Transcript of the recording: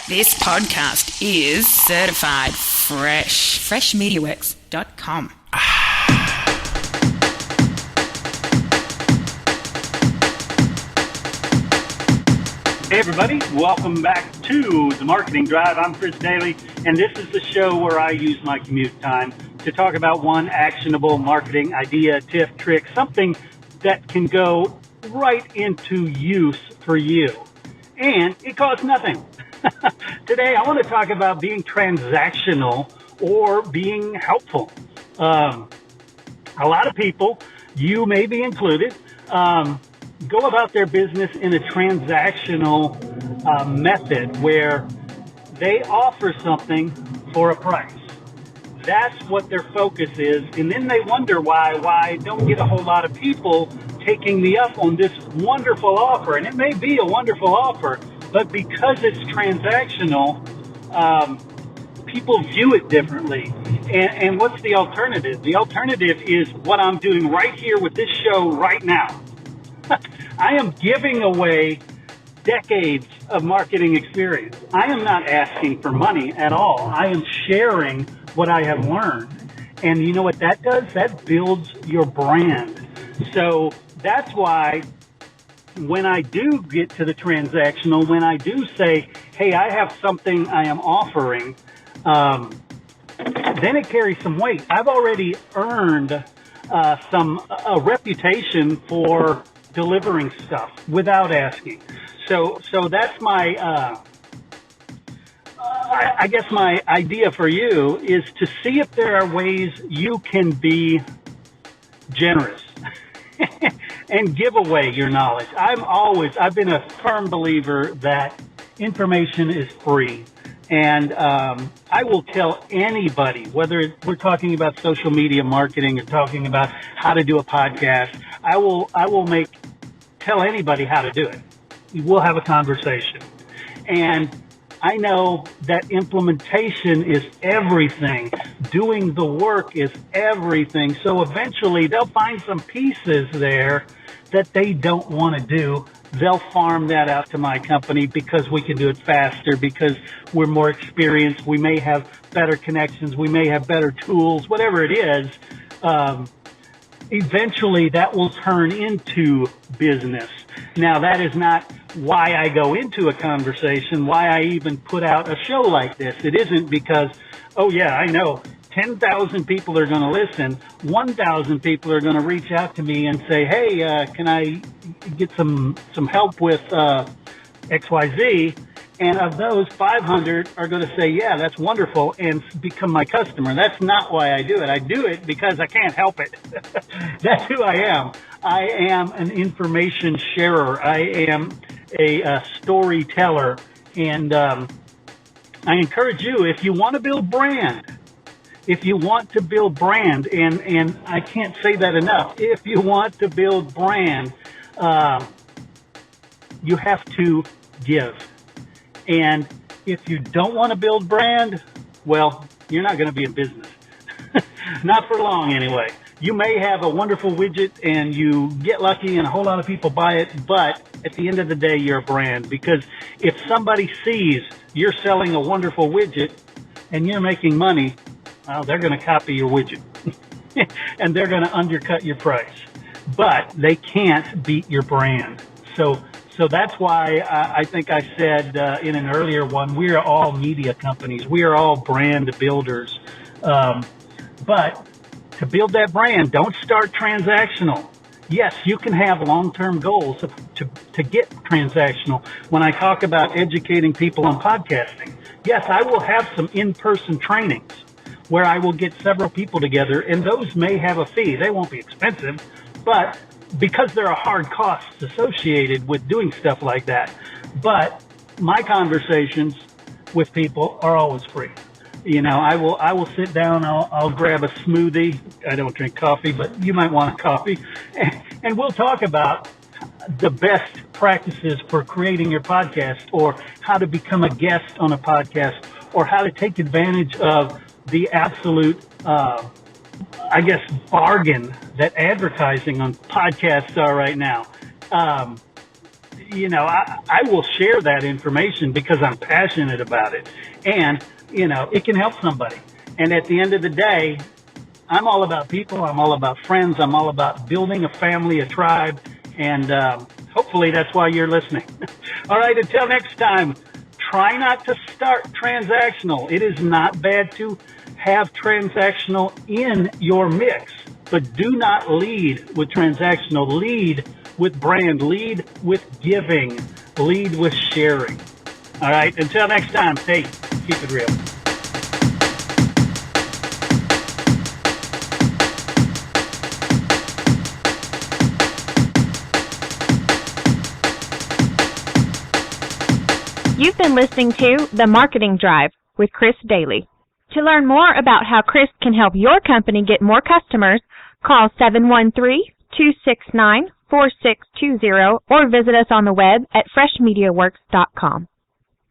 This podcast is certified fresh. Freshmediaworks.com. Hey everybody, welcome back to The Marketing Drive. I'm Chris Daly, and this is the show where I use my commute time to talk about one actionable marketing idea, tip, trick, something that can go right into use for you. And it costs nothing. Today I want to talk about being transactional or being helpful. A lot of people, you may be included, go about their business in a transactional method where they offer something for a price. That's what their focus is, and then they wonder why I don't get a whole lot of people taking me up on this wonderful offer. And it may be a wonderful offer, but because it's transactional, people view it differently. And what's the alternative? The alternative is what I'm doing right here with this show right now. I am giving away decades of marketing experience. I am not asking for money at all. I am sharing what I have learned. And you know what that does? That builds your brand. So that's why when I do get to the transactional, when I do say, hey, I have something I am offering, then it carries some weight. I've already earned a reputation for delivering stuff without asking. So that's my, I guess my idea for you is to see if there are ways you can be generous and give away your knowledge. I've been a firm believer that information is free. And I will tell anybody, whether we're talking about social media marketing or talking about how to do a podcast, I will tell anybody how to do it. We'll have a conversation. And I know that implementation is everything. Doing the work is everything. So eventually they'll find some pieces there that they don't want to do. They'll farm that out to my company because we can do it faster, because we're more experienced. We may have better connections. We may have better tools, whatever it is. Eventually that will turn into business. Now, that is not why I go into a conversation, why I even put out a show like this. It isn't because, oh yeah, I know 10,000 people are going to listen. 1,000 people are going to reach out to me and say, hey, can I get some help with XYZ? And of those, 500 are going to say, yeah, that's wonderful, and become my customer. That's not why I do it. I do it because I can't help it. That's who I am. I am an information sharer. I am a storyteller. And I encourage you, if you want to build brand, and I can't say that enough, if you want to build brand, you have to give. And if you don't want to build brand, well, you're not going to be in business. Not for long anyway. You may have a wonderful widget and you get lucky and a whole lot of people buy it, but at the end of the day, you're a brand. Because if somebody sees you're selling a wonderful widget and you're making money, well, they're going to copy your widget and they're going to undercut your price, but they can't beat your brand. So that's why I think I said in an earlier one, we are all media companies. We are all brand builders. But to build that brand, don't start transactional. Yes, you can have long-term goals to get transactional. When I talk about educating people on podcasting, yes, I will have some in-person trainings where I will get several people together, and those may have a fee. They won't be expensive, but because there are hard costs associated with doing stuff like that. But my conversations with people are always free. You know, I will sit down, I'll grab a smoothie. I don't drink coffee, but you might want a coffee. And we'll talk about the best practices for creating your podcast, or how to become a guest on a podcast, or how to take advantage of the absolute bargain that advertising on podcasts are right now. I will share that information because I'm passionate about it. And, it can help somebody. And at the end of the day, I'm all about people. I'm all about friends. I'm all about building a family, a tribe. And hopefully that's why you're listening. All right, until next time, try not to start transactional. It is not bad to have transactional in your mix, but do not lead with transactional. Lead with brand. Lead with giving. Lead with sharing. All right, until next time, hey, keep it real. You've been listening to The Marketing Drive with Chris Daly. To learn more about how Chris can help your company get more customers, call 713-269-4620 or visit us on the web at freshmediaworks.com.